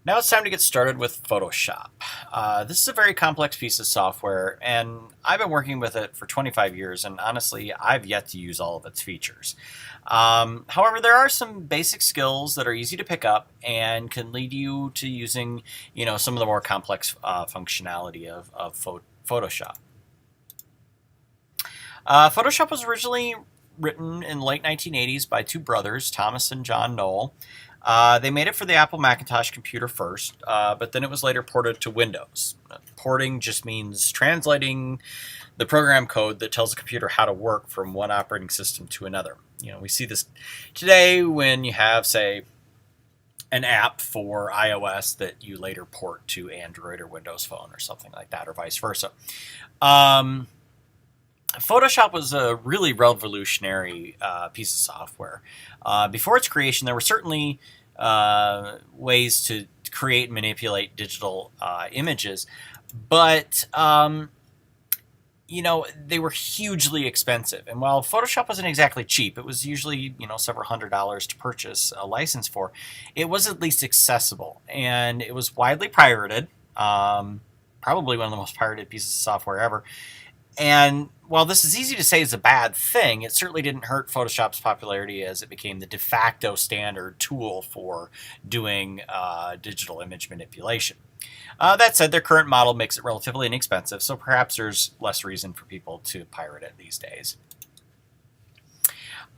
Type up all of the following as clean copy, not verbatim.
Now it's time to get started with Photoshop. This is a very complex piece of software, and I've been working with it for 25 years, and honestly, I've yet to use all of its features. However, there are some basic skills that are easy to pick up and can lead you to using, some of the more complex functionality of Photoshop. Photoshop was originally written in the late 1980s by two brothers, Thomas and John Knoll. They made it for the Apple Macintosh computer first, but then it was later ported to Windows. Porting just means translating the program code that tells the computer how to work from one operating system to another. We see this today when you have, say, an app for iOS that you later port to Android or Windows Phone or something like that, or vice versa. Photoshop was a really revolutionary piece of software. Before its creation, there were certainly ways to create and manipulate digital images, but they were hugely expensive. And while Photoshop wasn't exactly cheap, it was usually several $100s to purchase a license for. It was at least accessible, and it was widely pirated. Probably one of the most pirated pieces of software ever. And while this is easy to say is a bad thing, it certainly didn't hurt Photoshop's popularity as it became the de facto standard tool for doing digital image manipulation. That said, their current model makes it relatively inexpensive, so perhaps there's less reason for people to pirate it these days.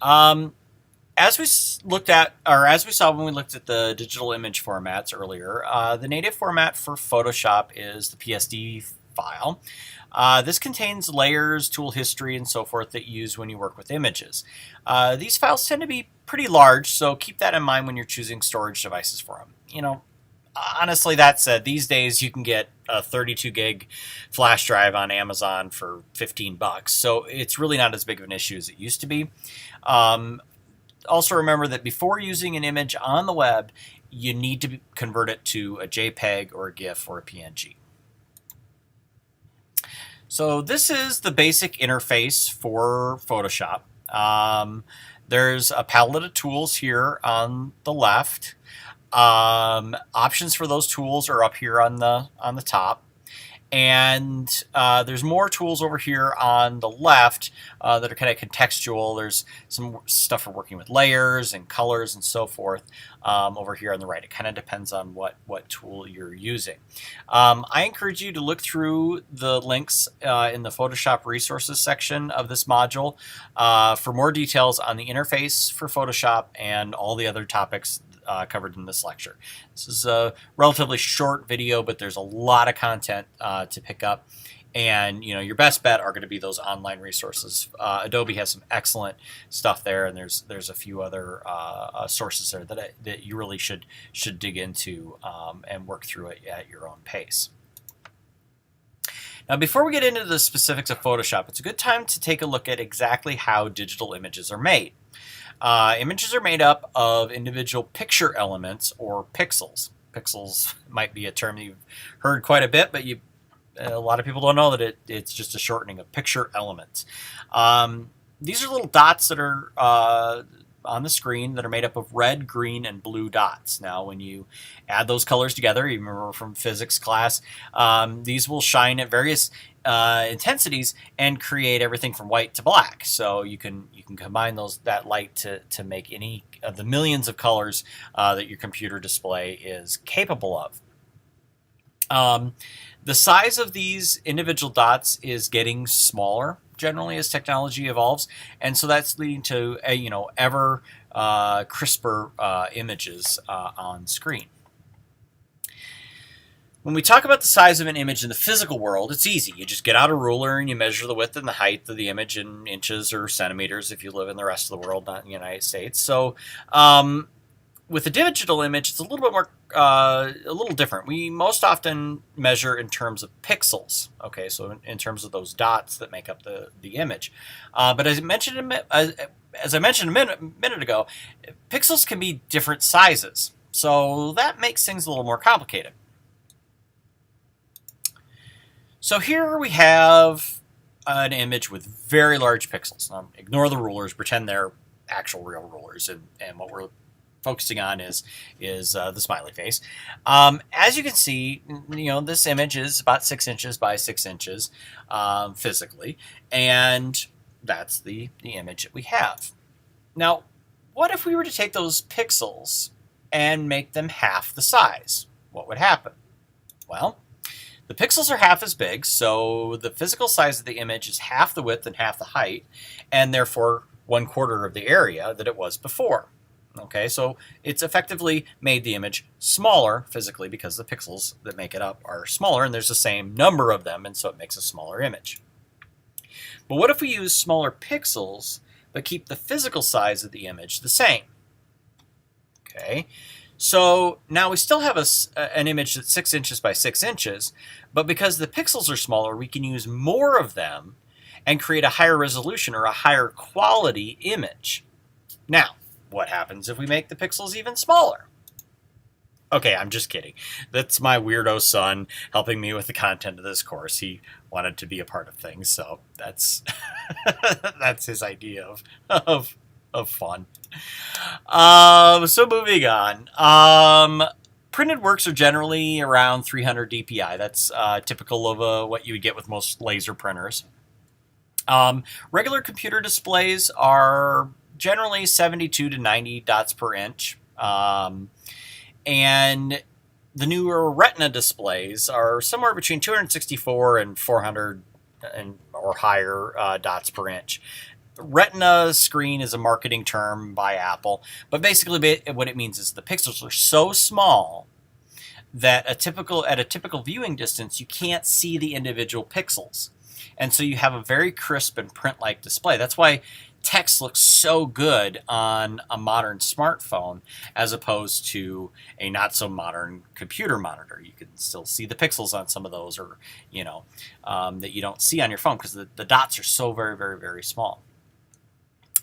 As we saw when we looked at the digital image formats earlier, the native format for Photoshop is the PSD file. This contains layers, tool history, and so forth that you use when you work with images. These files tend to be pretty large, so keep that in mind when you're choosing storage devices for them. Honestly, that said, these days you can get a 32 gig flash drive on Amazon for $15, so it's really not as big of an issue as it used to be. Also remember that before using an image on the web, you need to convert it to a JPEG or a GIF or a PNG. So this is the basic interface for Photoshop. There's a palette of tools here on the left. Options for those tools are up here on the top. And there's more tools over here on the left that are kind of contextual. There's some stuff for working with layers and colors and so forth over here on the right. It kind of depends on what tool you're using. I encourage you to look through the links in the Photoshop resources section of this module for more details on the interface for Photoshop and all the other topics covered in this lecture. This is a relatively short video, but there's a lot of content to pick up, and your best bet are going to be those online resources. Adobe has some excellent stuff there, and there's a few other sources there that you really should dig into and work through it at your own pace. Now, before we get into the specifics of Photoshop, it's a good time to take a look at exactly how digital images are made. Images are made up of individual picture elements, or pixels. Pixels might be a term you've heard quite a bit, but a lot of people don't know that it's just a shortening of picture elements. These are little dots that are on the screen that are made up of red, green, and blue dots. Now, when you add those colors together, you remember from physics class, these will shine at various intensities and create everything from white to black. So you can combine that light to make any of the millions of colors that your computer display is capable of. The size of these individual dots is getting smaller generally as technology evolves, and so that's leading to ever crisper images on screen. When we talk about the size of an image in the physical world, it's easy. You just get out a ruler and you measure the width and the height of the image in inches or centimeters if you live in the rest of the world, not in the United States. So with a digital image, it's a little bit more, a little different. We most often measure in terms of pixels, okay, so in terms of those dots that make up the image. But as I mentioned a minute ago, pixels can be different sizes, so that makes things a little more complicated. So here we have an image with very large pixels. Now, ignore the rulers, pretend they're actual real rulers, and what we're focusing on is the smiley face. As you can see, this image is about 6 inches by 6 inches physically, and that's the image that we have. Now, what if we were to take those pixels and make them half the size? What would happen? Well, the pixels are half as big, so the physical size of the image is half the width and half the height, and therefore 1/4 of the area that it was before. Okay, so it's effectively made the image smaller physically because the pixels that make it up are smaller, and there's the same number of them, and so it makes a smaller image. But what if we use smaller pixels but keep the physical size of the image the same? Okay, so now we still have an image that's 6 inches by 6 inches, but because the pixels are smaller, we can use more of them and create a higher resolution or a higher quality image. Now, what happens if we make the pixels even smaller? Okay, I'm just kidding. That's my weirdo son helping me with the content of this course. He wanted to be a part of things, so that's that's his idea of fun. So moving on. Printed works are generally around 300 dpi. That's typical of what you would get with most laser printers. Regular computer displays are generally 72 to 90 dots per inch. And the newer Retina displays are somewhere between 264 and 400 or higher dots per inch. Retina screen is a marketing term by Apple, but basically what it means is the pixels are so small that at a typical viewing distance, you can't see the individual pixels. And so you have a very crisp and print-like display. That's why text looks so good on a modern smartphone as opposed to a not so modern computer monitor. You can still see the pixels on some of those, or that you don't see on your phone because the dots are so very, very, very small.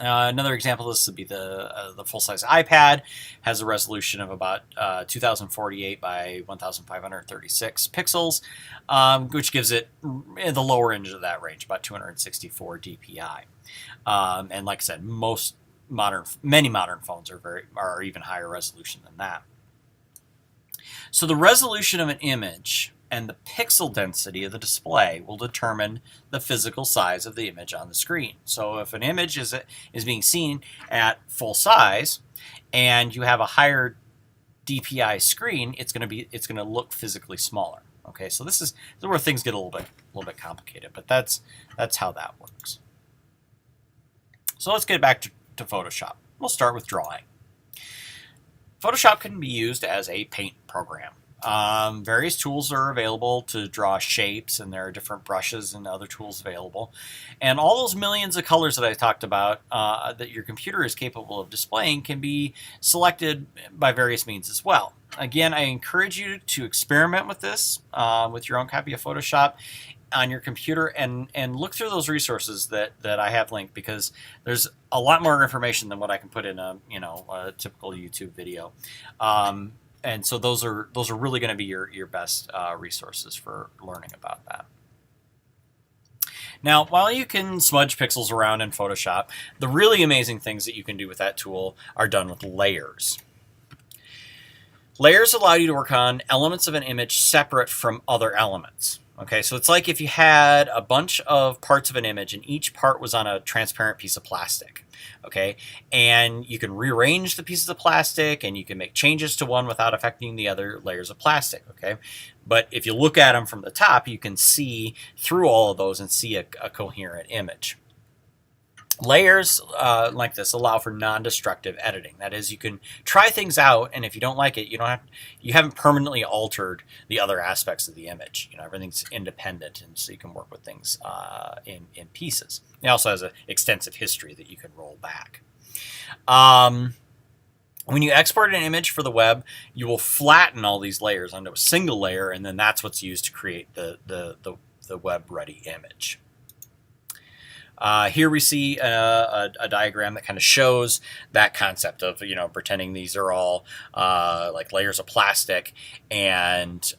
Another example of this would be the full-size iPad. Has a resolution of about 2048 by 1536 pixels, which gives it in the lower end of that range, about 264 dpi. And like I said, many modern phones are even higher resolution than that. So the resolution of an image and the pixel density of the display will determine the physical size of the image on the screen. So if an image is being seen at full size and you have a higher DPI screen, it's going to look physically smaller. Okay, so this is where things get a little bit complicated, but that's how that works. So let's get back to Photoshop. We'll start with drawing. Photoshop can be used as a paint program. Various tools are available to draw shapes, and there are different brushes and other tools available. And all those millions of colors that I talked about that your computer is capable of displaying can be selected by various means as well. Again, I encourage you to experiment with this with your own copy of Photoshop on your computer and look through those resources that I have linked, because there's a lot more information than what I can put in a typical YouTube video. And so those are really going to be your best resources for learning about that. Now, while you can smudge pixels around in Photoshop, the really amazing things that you can do with that tool are done with layers. Layers allow you to work on elements of an image separate from other elements. Okay, so it's like if you had a bunch of parts of an image and each part was on a transparent piece of plastic. Okay, and you can rearrange the pieces of plastic and you can make changes to one without affecting the other layers of plastic. Okay, but if you look at them from the top, you can see through all of those and see a coherent image. Layers like this allow for non-destructive editing. That is, you can try things out, and if you don't like it, you haven't permanently altered the other aspects of the image. Everything's independent, and so you can work with things in pieces. It also has an extensive history that you can roll back. When you export an image for the web, you will flatten all these layers onto a single layer, and then that's what's used to create the web-ready image. Here we see a diagram that kind of shows that concept of pretending these are all like layers of plastic, and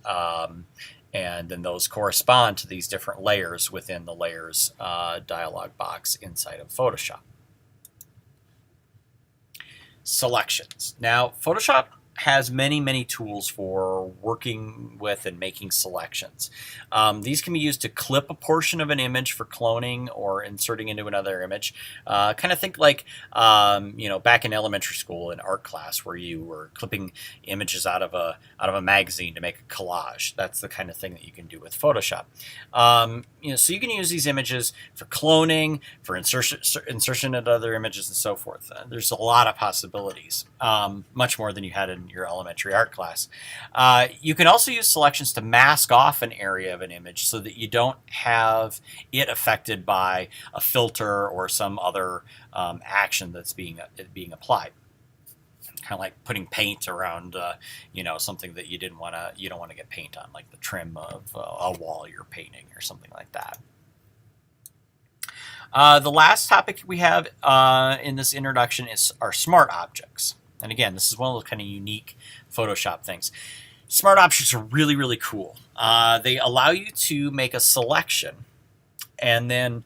then those correspond to these different layers within the layers dialog box inside of Photoshop. Selections. Now, Photoshop has many tools for working with and making selections. These can be used to clip a portion of an image for cloning or inserting into another image. Kind of think like, back in elementary school in art class where you were clipping images out of a magazine to make a collage. That's the kind of thing that you can do with Photoshop. So you can use these images for cloning, for insertion into other images, and so forth. There's a lot of possibilities, much more than you had in your elementary art class. You can also use selections to mask off an area of an image so that you don't have it affected by a filter or some other action that's being applied. Kind of like putting paint around, something that you don't want to get paint on, like the trim of a wall you're painting or something like that. The last topic we have in this introduction are smart objects. And again, this is one of those kind of unique Photoshop things. Smart objects are really cool. They allow you to make a selection and then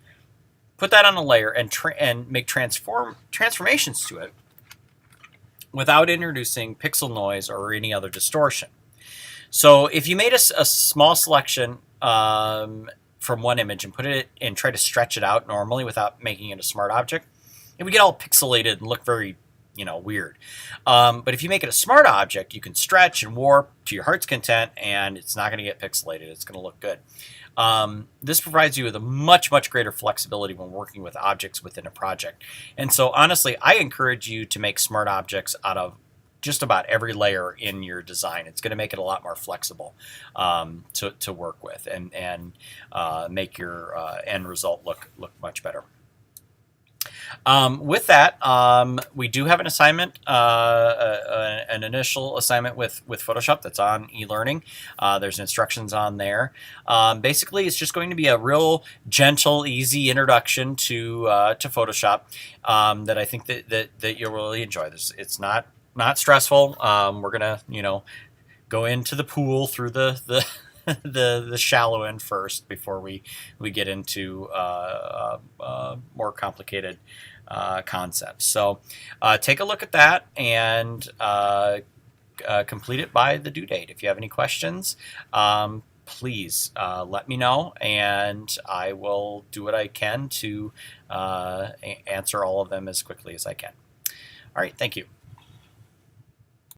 put that on a layer and make transformations to it without introducing pixel noise or any other distortion. So if you made a small selection from one image and put it and try to stretch it out normally without making it a smart object, it would get all pixelated and look very weird. But if you make it a smart object, you can stretch and warp to your heart's content, and it's not going to get pixelated. It's going to look good. This provides you with a much greater flexibility when working with objects within a project. And so honestly, I encourage you to make smart objects out of just about every layer in your design. It's going to make it a lot more flexible to work with and make your end result look much better. With that, we do have an assignment, an initial assignment with Photoshop that's on eLearning. There's instructions on there. Basically, it's just going to be a real gentle, easy introduction to Photoshop that I think that you'll really enjoy. It's not stressful. We're gonna go into the pool through the the shallow end first before we get into more complicated concepts. So take a look at that and complete it by the due date. If you have any questions, please let me know, and I will do what I can to answer all of them as quickly as I can. All right, thank you.